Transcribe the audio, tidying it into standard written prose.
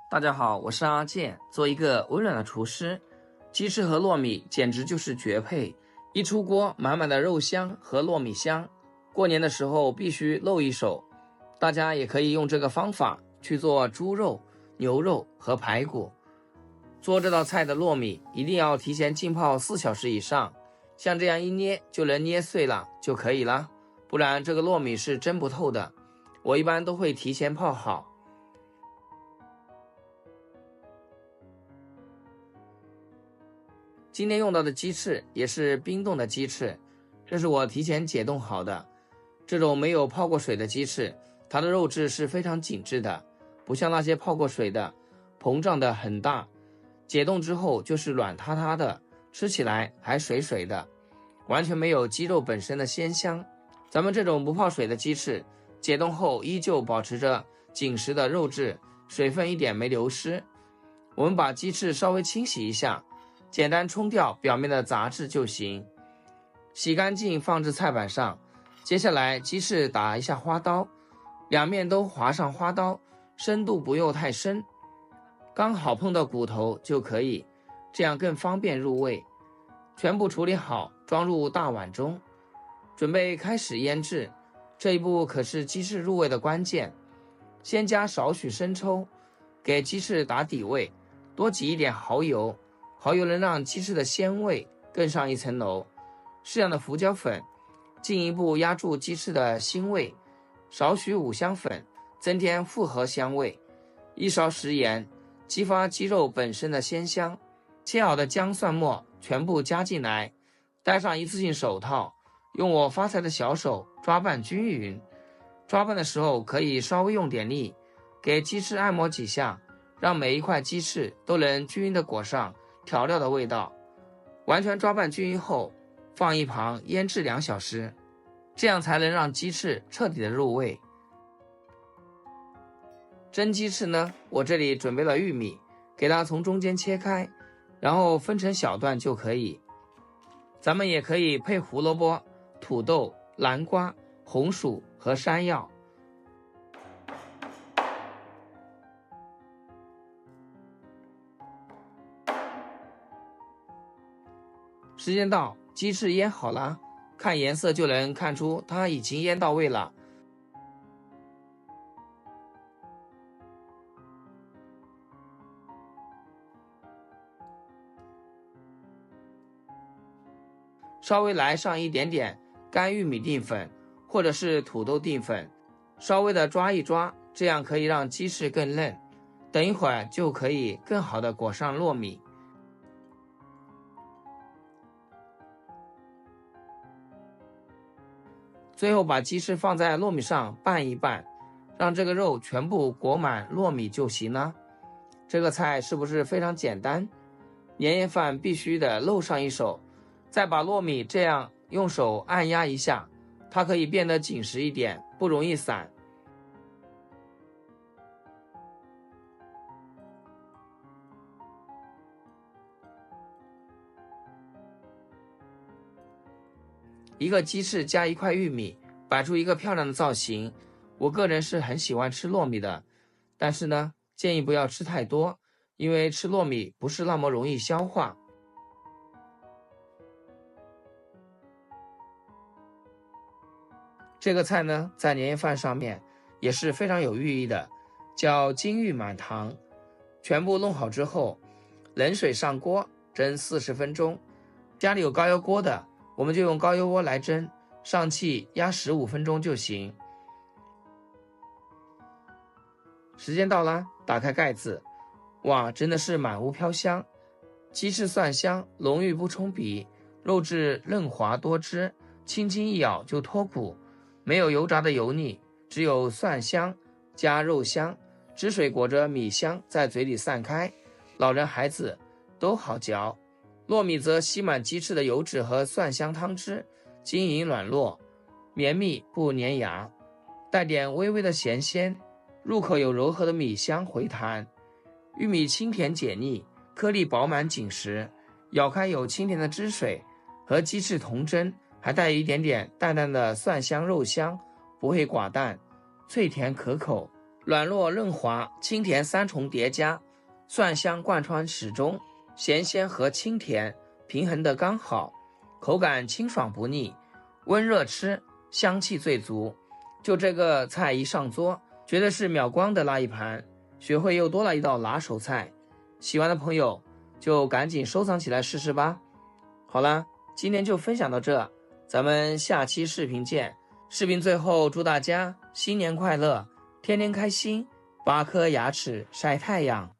大家好，我是阿健，做一个温暖的厨师。鸡翅和糯米简直就是绝配，一出锅满满的肉香和糯米香，过年的时候必须露一手。大家也可以用这个方法去做猪肉、牛肉和排骨。做这道菜的糯米一定要提前浸泡4小时以上，像这样一捏就能捏碎了就可以了，不然这个糯米是蒸不透的。我一般都会提前泡好。今天用到的鸡翅也是冰冻的鸡翅，这是我提前解冻好的。这种没有泡过水的鸡翅，它的肉质是非常紧致的，不像那些泡过水的膨胀的很大，解冻之后就是软塌塌的，吃起来还水水的，完全没有鸡肉本身的鲜香。咱们这种不泡水的鸡翅，解冻后依旧保持着紧实的肉质，水分一点没流失。我们把鸡翅稍微清洗一下，简单冲掉表面的杂质就行，洗干净放置菜板上。接下来鸡翅打一下花刀，两面都划上花刀，深度不用太深，刚好碰到骨头就可以，这样更方便入味。全部处理好，装入大碗中，准备开始腌制。这一步可是鸡翅入味的关键，先加少许生抽，给鸡翅打底味，多挤一点蚝油，蚝油能让鸡翅的鲜味更上一层楼。适量的胡椒粉，进一步压住鸡翅的腥味，少许五香粉，增添复合香味，一勺食盐，激发鸡肉本身的鲜香。切好的姜蒜末全部加进来，戴上一次性手套，用我发财的小手抓拌均匀。抓拌的时候可以稍微用点力，给鸡翅按摩几下，让每一块鸡翅都能均匀地裹上调料的味道。完全抓拌均匀后，放一旁腌制2小时，这样才能让鸡翅彻底的入味。蒸鸡翅呢，我这里准备了玉米，给它从中间切开，然后分成小段就可以。咱们也可以配胡萝卜、土豆、南瓜、红薯和山药。时间到，鸡翅腌好了，看颜色就能看出它已经腌到位了。稍微来上一点点干玉米淀粉或者是土豆淀粉，稍微的抓一抓，这样可以让鸡翅更嫩。等一会儿就可以更好的裹上糯米。最后把鸡翅放在糯米上拌一拌，让这个肉全部裹满糯米就行了。这个菜是不是非常简单？年夜饭必须得露上一手。再把糯米这样用手按压一下，它可以变得紧实一点，不容易散。一个鸡翅加一块玉米，摆出一个漂亮的造型。我个人是很喜欢吃糯米的，但是呢，建议不要吃太多，因为吃糯米不是那么容易消化。这个菜呢，在年夜饭上面也是非常有寓意的，叫金玉满堂。全部弄好之后，冷水上锅蒸40分钟。家里有高压锅的，我们就用高压锅来蒸，上气压15分钟就行。时间到了，打开盖子，哇，真的是满屋飘香。鸡翅蒜香，浓郁不冲鼻，肉质嫩滑多汁，轻轻一咬就脱骨，没有油炸的油腻，只有蒜香加肉香，汁水裹着米香在嘴里散开，老人孩子都好嚼。糯米则吸满鸡翅的油脂和蒜香汤汁，晶莹软糯，绵密不粘牙，带点微微的咸鲜，入口有柔和的米香回弹。玉米清甜解腻，颗粒饱满紧实，咬开有清甜的汁水，和鸡翅同蒸，还带一点点淡淡的蒜香肉香，不会寡淡，脆甜可口。软糯润滑，清甜三重叠加，蒜香贯穿始终，咸鲜和清甜平衡的刚好，口感清爽不腻，温热吃香气最足。就这个菜一上桌，绝对是秒光的那一盘，学会又多了一道拿手菜。喜欢的朋友就赶紧收藏起来试试吧。好了，今天就分享到这，咱们下期视频见。视频最后祝大家新年快乐，天天开心，8颗牙齿晒太阳。